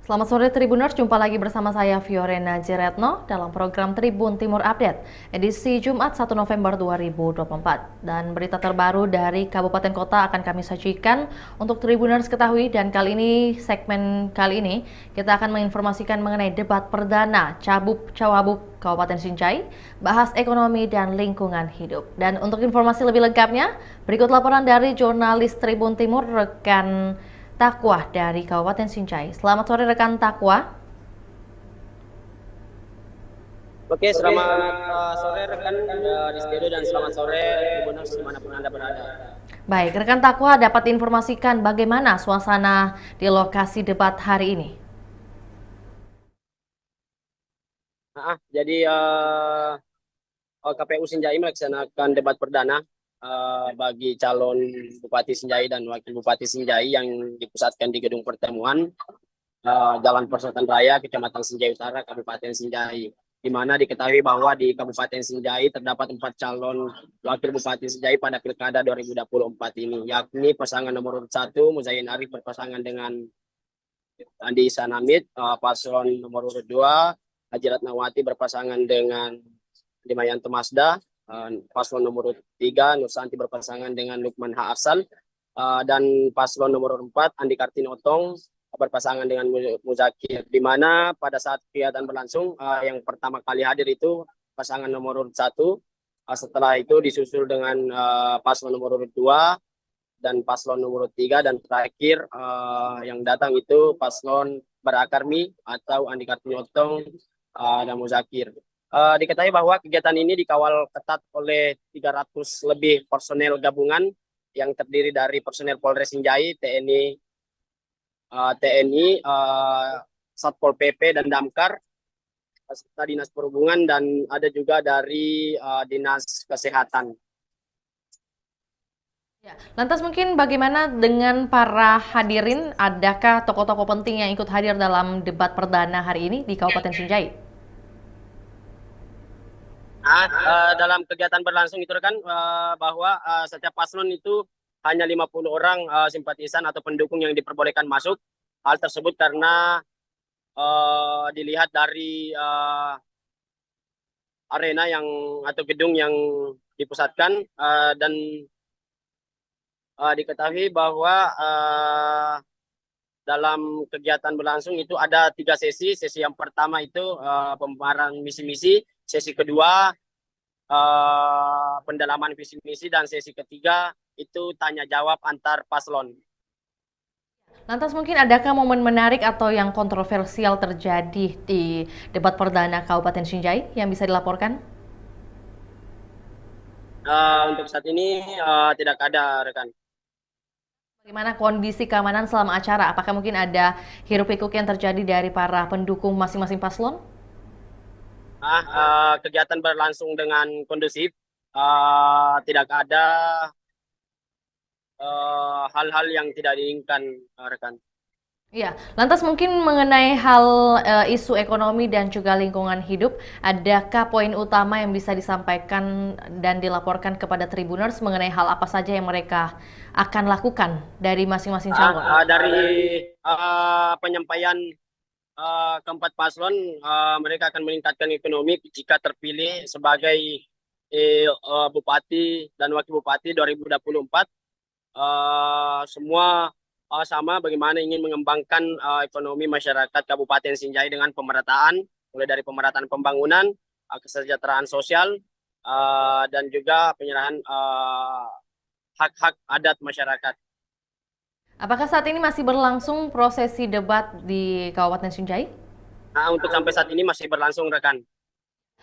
Selamat sore Tribuners, jumpa lagi bersama saya Fiorena Jeretno dalam program Tribun Timur Update, edisi Jumat 1 November 2024. Dan berita terbaru dari Kabupaten Kota akan kami sajikan untuk Tribuners ketahui, dan segmen kali ini kita akan menginformasikan mengenai debat perdana Cabub Cawabub Kabupaten Sinjai, bahas ekonomi dan lingkungan hidup. Dan untuk informasi lebih lengkapnya, berikut laporan dari jurnalis Tribun Timur rekan Takwa dari Kabupaten Sinjai. Selamat sore rekan Takwa. Oke, selamat sore rekan di studio dan selamat sore Tribuners dimanapun Anda berada. Baik, rekan Takwa dapat informasikan bagaimana suasana di lokasi debat hari ini? Jadi KPU Sinjai melaksanakan debat perdana bagi calon Bupati Sinjai dan Wakil Bupati Sinjai yang dipusatkan di gedung pertemuan Jalan Persotan Raya, Kecamatan Sinjai Utara, Kabupaten Sinjai, di mana diketahui bahwa di Kabupaten Sinjai terdapat 4 calon Wakil Bupati Sinjai pada Pilkada 2024 ini, yakni pasangan nomor 1 Muzain Arif berpasangan dengan Andi Sanamit, paslon nomor 2 Haji Ratnawati berpasangan dengan Dimayanto Masda, paslon nomor 3 Nursanti berpasangan dengan Lukman Haasal, dan paslon nomor 4 Andi Kartinotong berpasangan dengan Muzakir, di mana pada saat kegiatan berlangsung yang pertama kali hadir itu pasangan nomor 1, setelah itu disusul dengan paslon nomor 2 dan paslon nomor 3, dan terakhir yang datang itu paslon Barakarmi atau Andi Kartinotong dan Muzakir. Diketahui bahwa kegiatan ini dikawal ketat oleh 300 lebih personel gabungan yang terdiri dari personel Polres Sinjai, TNI, Satpol PP dan Damkar, serta Dinas Perhubungan, dan ada juga dari Dinas Kesehatan. Ya, lantas mungkin bagaimana dengan para hadirin? Adakah tokoh-tokoh penting yang ikut hadir dalam debat perdana hari ini di Kabupaten Sinjai? Dalam kegiatan berlangsung itu kan bahwa setiap paslon itu hanya 50 orang simpatisan atau pendukung yang diperbolehkan masuk. Hal tersebut karena dilihat dari arena yang atau gedung yang dipusatkan, dan diketahui bahwa dalam kegiatan berlangsung itu ada 3 sesi. Sesi yang pertama itu pemaparan misi-misi, sesi kedua pendalaman visi misi, dan sesi ketiga itu tanya jawab antar paslon. Lantas mungkin adakah momen menarik atau yang kontroversial terjadi di debat perdana Kabupaten Sinjai yang bisa dilaporkan? Untuk saat ini tidak ada, rekan. Bagaimana kondisi keamanan selama acara? Apakah mungkin ada hiruk-pikuk yang terjadi dari para pendukung masing-masing paslon? Kegiatan berlangsung dengan kondusif, tidak ada hal-hal yang tidak diinginkan, rekan. Iya, lantas mungkin mengenai hal isu ekonomi dan juga lingkungan hidup, adakah poin utama yang bisa disampaikan dan dilaporkan kepada Tribuners mengenai hal apa saja yang mereka akan lakukan dari masing-masing calon? Dari penyampaian keempat paslon, mereka akan meningkatkan ekonomi jika terpilih sebagai Bupati dan Wakil Bupati 2024. Semua sama, bagaimana ingin mengembangkan ekonomi masyarakat Kabupaten Sinjai dengan pemerataan, mulai dari pemerataan pembangunan, kesejahteraan sosial, dan juga penyerahan hak-hak adat masyarakat. Apakah saat ini masih berlangsung prosesi debat di Kabupaten Sinjai? Untuk sampai saat ini masih berlangsung, rekan.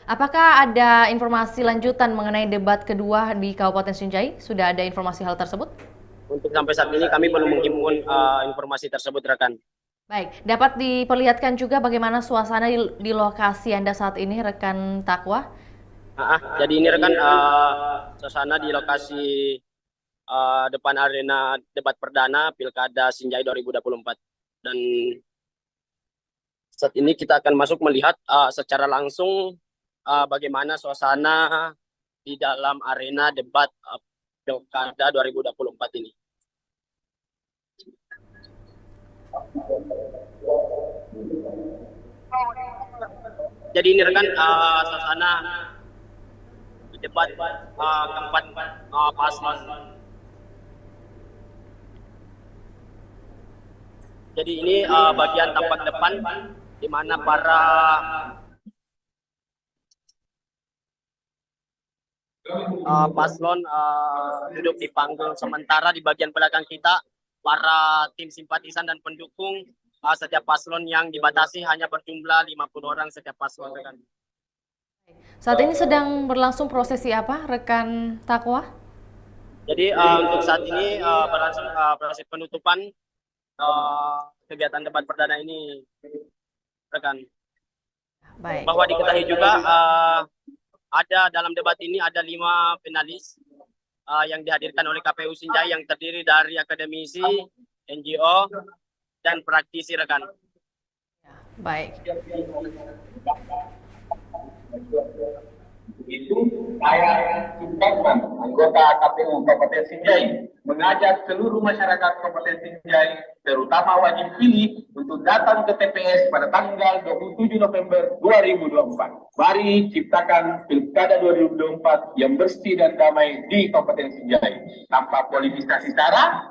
Apakah ada informasi lanjutan mengenai debat kedua di Kabupaten Sinjai? Sudah ada informasi hal tersebut? Untuk sampai saat ini kami belum menghimpun informasi tersebut, rekan. Baik, dapat diperlihatkan juga bagaimana suasana di lokasi Anda saat ini, rekan Takwa? Jadi ini, rekan, suasana di lokasi depan arena debat perdana Pilkada Sinjai 2024. Dan saat ini kita akan masuk melihat secara langsung bagaimana suasana di dalam arena debat Pilkada 2024 ini. Jadi ini rekan suasana di debat keempat paslon. Jadi ini bagian tampak depan di mana para paslon duduk di panggung, sementara di bagian belakang kita para tim simpatisan dan pendukung setiap paslon yang dibatasi hanya berjumlah 50 orang setiap paslon, rekan. Saat ini sedang berlangsung prosesi apa, rekan Takwa? Jadi untuk saat ini berlangsung prosesi penutupan kegiatan debat perdana ini, rekan. Baik. Bahwa diketahui juga ada dalam debat ini ada 5 finalis yang dihadirkan oleh KPU Sinjai yang terdiri dari akademisi, NGO, dan praktisi, rekan. Baik. Itu saya Supratman, anggota KPU Kabupaten Sinjai, mengajak seluruh masyarakat Kabupaten Sinjai, terutama wajib pilih, untuk datang ke TPS pada tanggal 27 November 2024. Mari ciptakan Pilkada 2024 yang bersih dan damai di Kabupaten Sinjai, tanpa politisasi sara,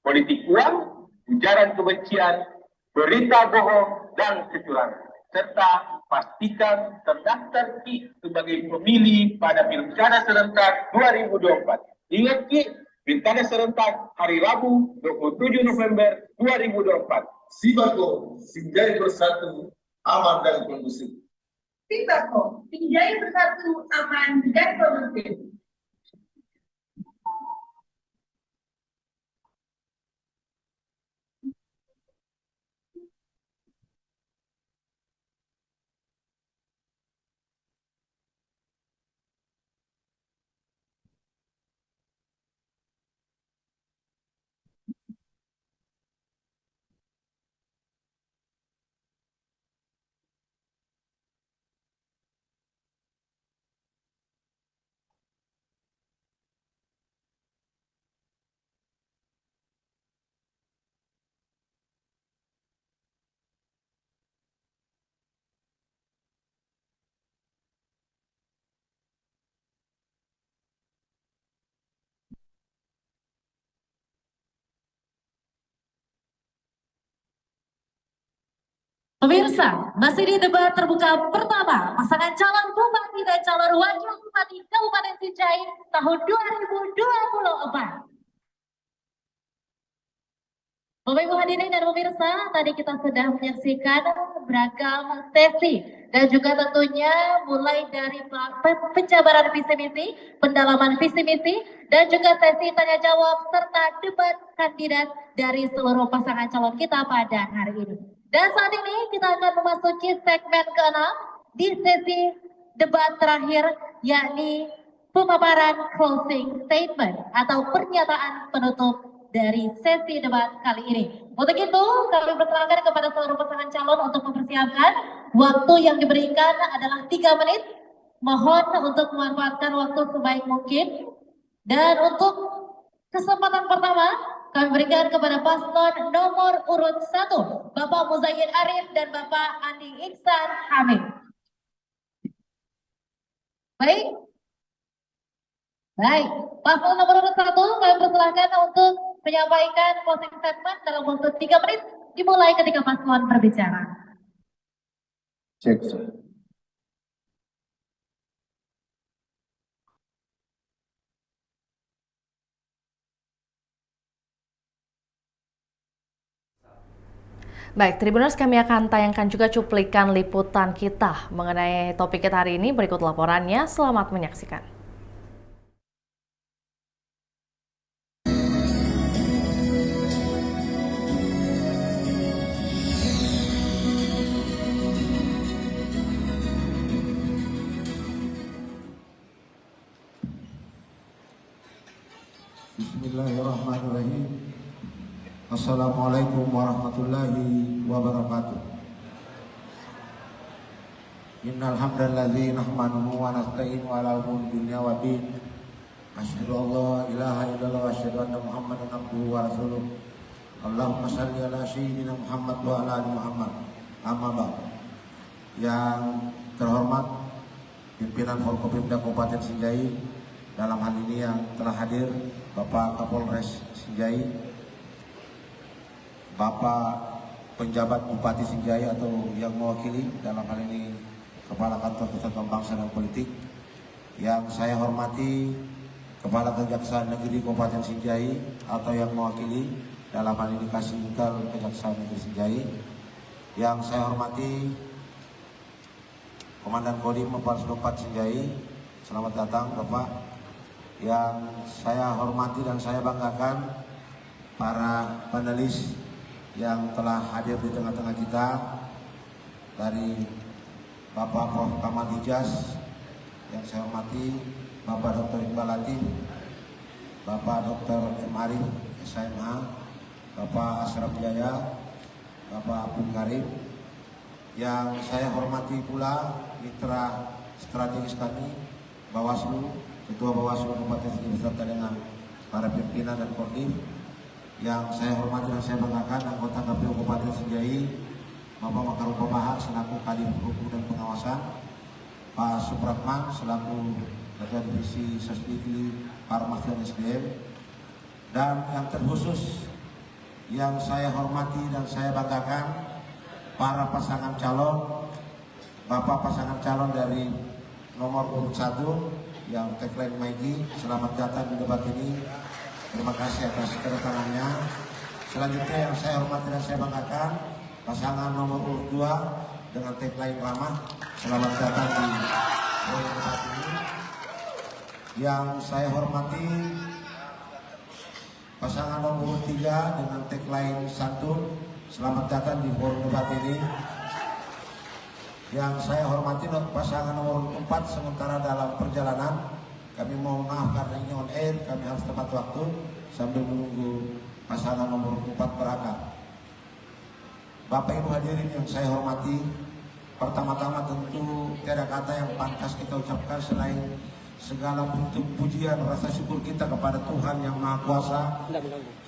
politik uang, ujaran kebencian, berita bohong, dan kecurangan. Serta pastikan terdaftar Ki sebagai pemilih pada Pilkada Serentak 2024. Ingat Ki, Pilkada Serentak hari Rabu 27 November 2024. Sibako, Sinjai bersatu, aman dan kondusif. Sibako, Sinjai bersatu, aman dan kondusif. Pemirsa, masih di debat terbuka pertama pasangan calon bupati dan calon wakil bupati Kabupaten Sinjai tahun 2024. Bapak Ibu hadirin dan pemirsa, tadi kita sudah menyaksikan beragam sesi dan juga tentunya mulai dari penjabaran visi misi, pendalaman visi misi, dan juga sesi tanya jawab serta debat kandidat dari seluruh pasangan calon kita pada hari ini. Dan saat ini kita akan memasuki segmen ke-6 di sesi debat terakhir, yakni pemaparan closing statement atau pernyataan penutup dari sesi debat kali ini. Untuk itu, kami persilakan kepada seluruh pasangan calon untuk mempersiapkan. Waktu yang diberikan adalah 3 menit. Mohon untuk memanfaatkan waktu sebaik mungkin. Dan untuk kesempatan pertama, kami berikan kepada paslon nomor urut 1, Bapak Muzayyin Arif dan Bapak Andi Iksan Hamid. Baik. Baik, paslon nomor urut 1, kami persilakan untuk menyampaikan closing statement dalam waktu 3 menit, dimulai ketika paslon berbicara. Cek. Baik, Tribuners, kami akan tayangkan juga cuplikan liputan kita mengenai topik kita hari ini. Berikut laporannya, selamat menyaksikan. Bismillahirrahmanirrahim. Assalamualaikum warahmatullahi wabarakatuh. Innal hamdalladzi nahmaduhu wa nasta'inu ala umuri dunya wa din. Asyhadu an la ilaha illallah wa asyhadu anna Muhammadan abduhu wa rasuluh. Allahumma shalli ala sayyidina Muhammad wa ala ali Muhammad. Amabang. Yang terhormat pimpinan Forkopimda Kabupaten Sinjai, dalam hal ini yang telah hadir Bapak Kapolres Sinjai, Bapak penjabat Bupati Sinjai atau yang mewakili, dalam hal ini Kepala Kantor Kesatuan Bangsa dan Politik, yang saya hormati Kepala Kejaksaan Negeri Kabupaten Sinjai atau yang mewakili, dalam hal ini Kasih Intel Kejaksaan Negeri Sinjai, yang saya hormati Komandan Kodim 404 Sinjai, selamat datang Bapak. Yang saya hormati dan saya banggakan para panelis yang telah hadir di tengah-tengah kita, dari Bapak Prof. Kamal Hijaz, yang saya hormati Bapak Dr. Iqbal Latif, Bapak Dr. M. Arif SMA, Bapak Asraf Jaya, Bapak Abdul Karim. Yang saya hormati pula mitra strategis kami, Bawaslu, Ketua Bawaslu Kabupaten Sinjai beserta dengan para pimpinan dan kodim. Yang saya hormati dan saya banggakan anggota KPU Kabupaten Sinjai, Bapak Makarum Pabahak selaku Kadif Hukum dan Pengawasan, Pak Supratman selaku Ketua Divisi Sosbidli Parmas dan SDM, dan yang terkhusus yang saya hormati dan saya banggakan para pasangan calon, Bapak pasangan calon dari nomor urut 1 yang tagline Maiki, selamat datang di debat ini. Terima kasih atas kedatangannya. Selanjutnya yang saya hormati dan saya banggakan pasangan nomor urut 2 dengan tagline Ramah, selamat datang di debat ini. Yang saya hormati pasangan nomor 3 dengan tagline Santun, selamat datang di forum debat ini. Yang saya hormati pasangan nomor 4 sementara dalam perjalanan, kami mohon maaf karena ini on air, kami harus tepat waktu sambil menunggu pasangan nomor 4 berangkat. Bapak Ibu hadirin yang saya hormati, pertama-tama tentu tiada kata yang pantas kita ucapkan selain segala bentuk pujian rasa syukur kita kepada Tuhan yang Maha Kuasa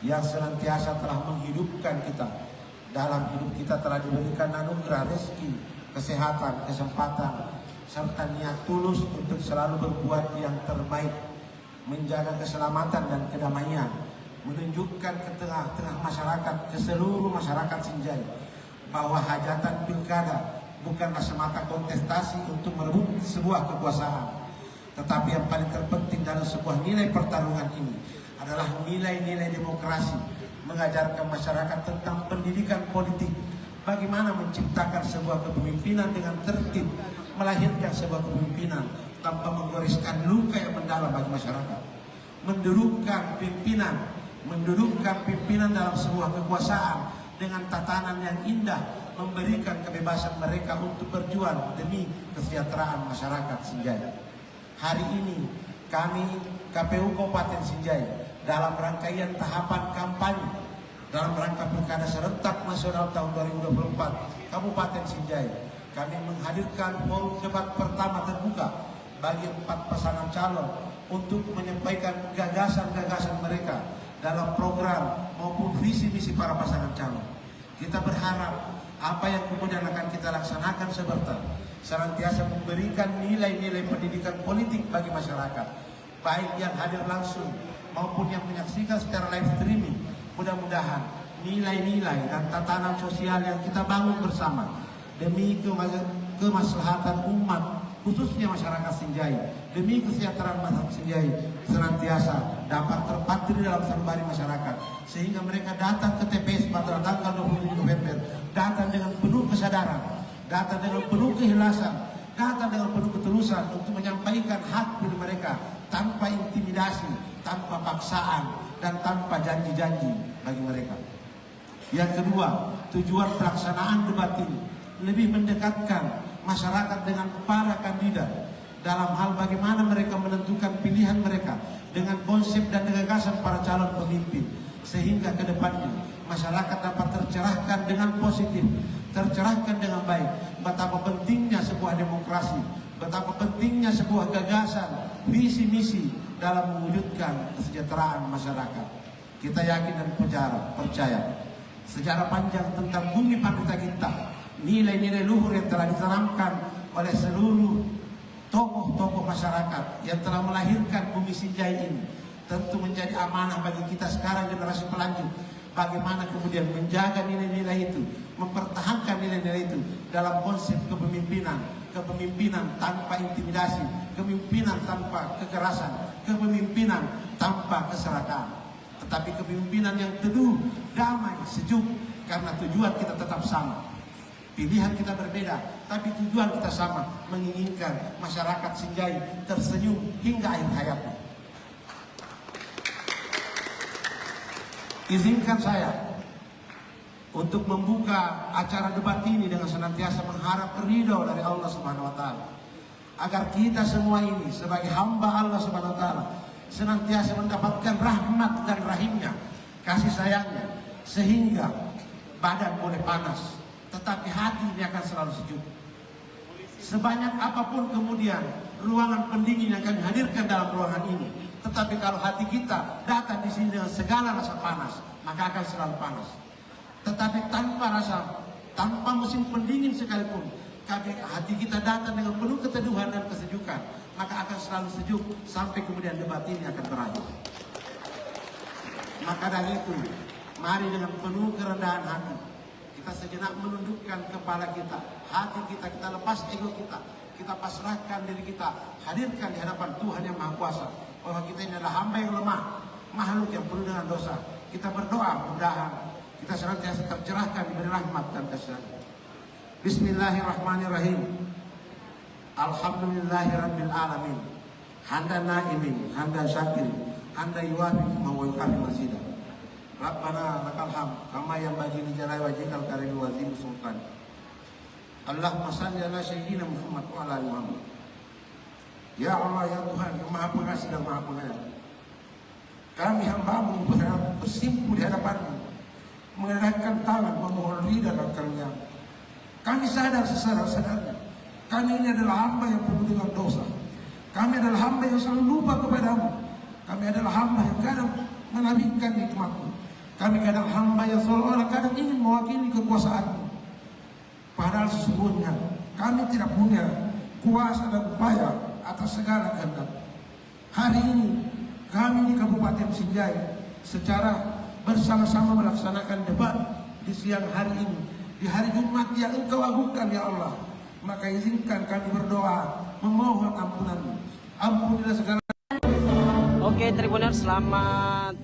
yang senantiasa telah menghidupkan kita. Dalam hidup kita telah diberikan anugerah rezeki, kesehatan, kesempatan, serta niat tulus untuk selalu berbuat yang terbaik, menjaga keselamatan dan kedamaian, menunjukkan ke tengah-tengah masyarakat, ke seluruh masyarakat Sinjai, bahwa hajatan pilkada bukanlah semata kontestasi untuk merebut sebuah kekuasaan, tetapi yang paling terpenting dalam sebuah nilai pertarungan ini adalah nilai-nilai demokrasi, mengajarkan masyarakat tentang pendidikan politik, bagaimana menciptakan sebuah kepemimpinan dengan tertib, melahirkan sebuah kepemimpinan tanpa menggoreskan luka yang mendalam bagi masyarakat, mendudukkan pimpinan dalam sebuah kekuasaan dengan tatanan yang indah, memberikan kebebasan mereka untuk berjuang demi kesejahteraan masyarakat Sinjai. Hari ini kami KPU Kabupaten Sinjai dalam rangkaian tahapan kampanye dalam rangka Pilkada Serentak Nasional tahun 2024 Kabupaten Sinjai, kami menghadirkan forum debat pertama terbuka bagi 4 pasangan calon untuk menyampaikan gagasan-gagasan mereka dalam program maupun visi-misi para pasangan calon. Kita berharap apa yang kemudian akan kita laksanakan senantiasa memberikan nilai-nilai pendidikan politik bagi masyarakat, baik yang hadir langsung maupun yang menyaksikan secara live streaming. Mudah-mudahan nilai-nilai dan tatanan sosial yang kita bangun bersama demi kemaslahatan umat, khususnya masyarakat Sinjai, demi kesejahteraan masyarakat Sinjai, senantiasa dapat terpatri dalam sanubari masyarakat, sehingga mereka datang ke TPS pada tanggal 27 November, datang dengan penuh kesadaran, datang dengan penuh keikhlasan, datang dengan penuh ketulusan untuk menyampaikan hak pilih mereka tanpa intimidasi, tanpa paksaan, dan tanpa janji-janji bagi mereka. Yang kedua, tujuan pelaksanaan debat ini lebih mendekatkan masyarakat dengan para kandidat dalam hal bagaimana mereka menentukan pilihan mereka dengan konsep dan gagasan para calon pemimpin, sehingga ke depannya masyarakat dapat tercerahkan dengan positif, tercerahkan dengan baik betapa pentingnya sebuah demokrasi, betapa pentingnya sebuah gagasan, visi-misi dalam mewujudkan kesejahteraan masyarakat. Kita yakin dan percaya sejarah panjang tentang bumi Pandita kita nilai-nilai luhur yang telah ditanamkan oleh seluruh tokoh-tokoh masyarakat yang telah melahirkan Bumi Sinjai ini tentu menjadi amanah bagi kita sekarang generasi pelanjut. Bagaimana kemudian menjaga nilai-nilai itu, mempertahankan nilai-nilai itu dalam konsep kepemimpinan, kepemimpinan tanpa intimidasi, kepemimpinan tanpa kekerasan, kepemimpinan tanpa keserakahan, tetapi kepemimpinan yang teduh, damai, sejuk, karena tujuan kita tetap sama. Pilihan kita berbeda, tapi tujuan kita sama, menginginkan masyarakat Sinjai tersenyum hingga akhir hayatnya. Izinkan saya untuk membuka acara debat ini dengan senantiasa mengharap ridho dari Allah Subhanahu wa taala, agar kita semua ini sebagai hamba Allah Subhanahu wa taala senantiasa mendapatkan rahmat dan rahimnya, kasih sayangnya, sehingga badan boleh panas tetapi hati ini akan selalu sejuk. Sebanyak apapun kemudian ruangan pendingin yang kami hadirkan dalam ruangan ini, tetapi kalau hati kita datang di sini dengan segala rasa panas, maka akan selalu panas. Tetapi tanpa rasa, tanpa mesin pendingin sekalipun, hati kita datang dengan penuh keteduhan dan kesejukan, maka akan selalu sejuk sampai kemudian debat ini akan berakhir. Maka dari itu, mari dengan penuh kerendahan hati kita sejenak menundukkan kepala kita, hati kita, kita lepas ego kita pasrahkan diri kita, hadirkan di hadapan Tuhan yang Maha Kuasa bahwa kita ini adalah hamba yang lemah, makhluk yang penuh dengan dosa. Kita berdoa mudah-mudahan kita senantiasa tercerahkan diberi rahmat dan kasih. Bismillahirrahmanirrahim. Alhamdulillahirabbil alamin. Hamdan naimin, hamdan syakirin, hamdan yuwafi ma wa yukafi mazida. Rabbana lakal hamd kama yanbaghi li jalali wajhikal karim wa azim sultan. Allahumma shalli ala sayyidina Muhammad wa ala ali Muhammad. Ya Allah, ya Tuhan yang Maha Pengasih dan Maha Penyayang, kami hamba-Mu bersimpuh di hadapan-Mu, menggerakkan tangan memohon ridha dan karunia. Kami sadar sesadar-sadarnya, kami ini adalah hamba yang penuh dengan dosa. Kami adalah hamba yang selalu lupa kepada-Mu. Kami adalah hamba yang kadang menabihkan nikmat-Mu. Kami kadang hamba yang seolah-olah kadang ingin mewakili kekuasaan-Mu. Padahal sesungguhnya kami tidak punya kuasa dan upaya atas segala kehendak. Hari ini kami di Kabupaten Sinjai secara bersama-sama melaksanakan debat di siang hari ini, di hari Jumat yang Engkau agungkan ya Allah. Maka izinkan kami berdoa memohon ampunan-Mu. Ampunilah segala. Oke Tribuners, selamat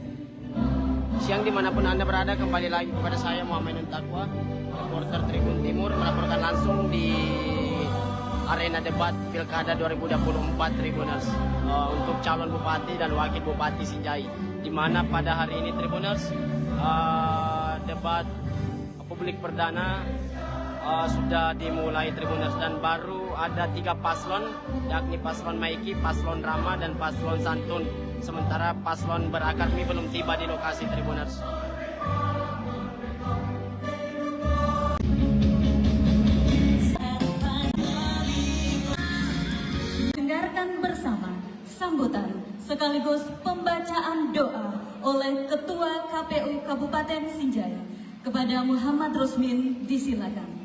siang dimanapun Anda berada. Kembali lagi kepada saya Muhammad Takwa, reporter Tribun Timur, melaporkan langsung di arena debat Pilkada 2024 Tribuners untuk calon bupati dan wakil bupati Sinjai, di mana pada hari ini Tribuners debat publik perdana sudah dimulai Tribuners, dan baru ada 3 paslon, yakni paslon Maiki, paslon Rama, dan paslon Santun. Sementara paslon Berakademi belum tiba di lokasi Tribuners. Dengarkan bersama sambutan sekaligus pembacaan doa oleh Ketua KPU Kabupaten Sinjai kepada Muhammad Rusmin, disilakan.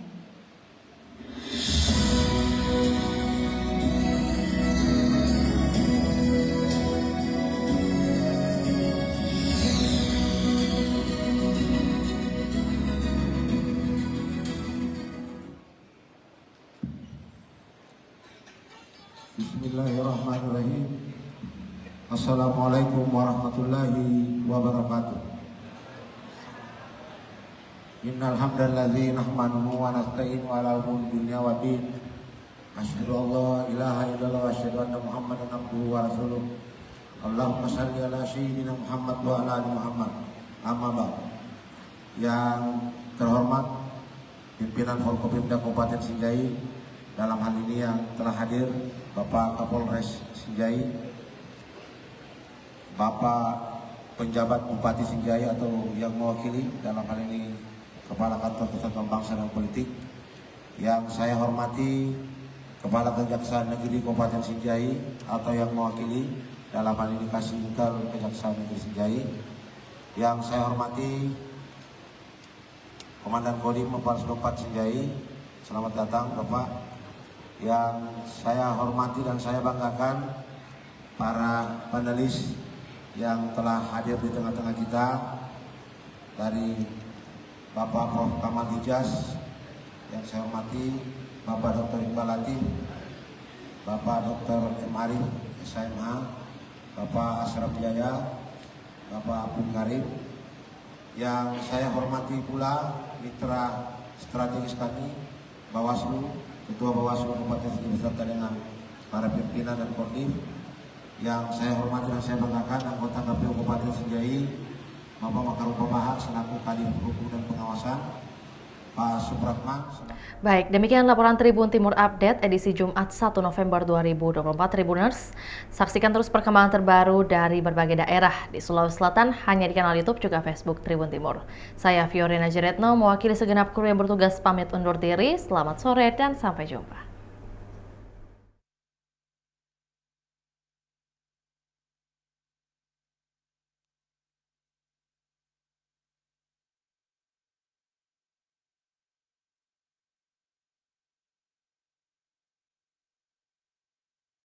Bismillahirrahmanirrahim. Assalamualaikum warahmatullahi wabarakatuh. Innal hamdalladzi nahmaduhu wa nasta'inu ala umuri dunya wa din. Asyhadu an la ilaha illallah wa asyhadu anna Muhammadan abduhu wa rasuluh. Allahumma shalli ala sayyidina Muhammad wa ala ali Muhammad. Amma ba'd. Yang terhormat pimpinan Forkopimda Kabupaten Sinjai, dalam hal ini yang telah hadir Bapak Kapolres Sinjai, Bapak penjabat Bupati Sinjai atau yang mewakili, dalam hal ini Kepala Kantor Kesatuan Bangsa dan Politik, yang saya hormati Kepala Kejaksaan Negeri Kabupaten Sinjai atau yang mewakili, dalam hal ini Kasihingkal Kejaksaan Negeri Sinjai, yang saya hormati Komandan Kodim Mapolres 24 Sinjai, Selamat datang Bapak. Yang saya hormati dan saya banggakan para panelis yang telah hadir di tengah-tengah kita, dari Bapak Prof. Kamal Hijaz yang saya hormati, Bapak Dr. Iqbal Latif, Bapak Dr. M. Arif SMH, Bapak Ashraf Jaya, Bapak Abdul Karim. Yang saya hormati pula mitra strategis kami, Bawaslu, Ketua Bawaslu Kabupaten Sinjai beserta dengan para pimpinan dan kodim. Yang saya hormati dan saya banggakan anggota KPU Kabupaten Sinjai, Bapak Makarum Pabahak selaku Kadif Hukum dan Pengawasan, Pak Supratman. Baik, demikian laporan Tribun Timur Update edisi Jumat 1 November 2024 Tribuners. Saksikan terus perkembangan terbaru dari berbagai daerah di Sulawesi Selatan hanya di kanal YouTube juga Facebook Tribun Timur. Saya Fiorina Jeretno mewakili segenap kru yang bertugas pamit undur diri. Selamat sore dan sampai jumpa.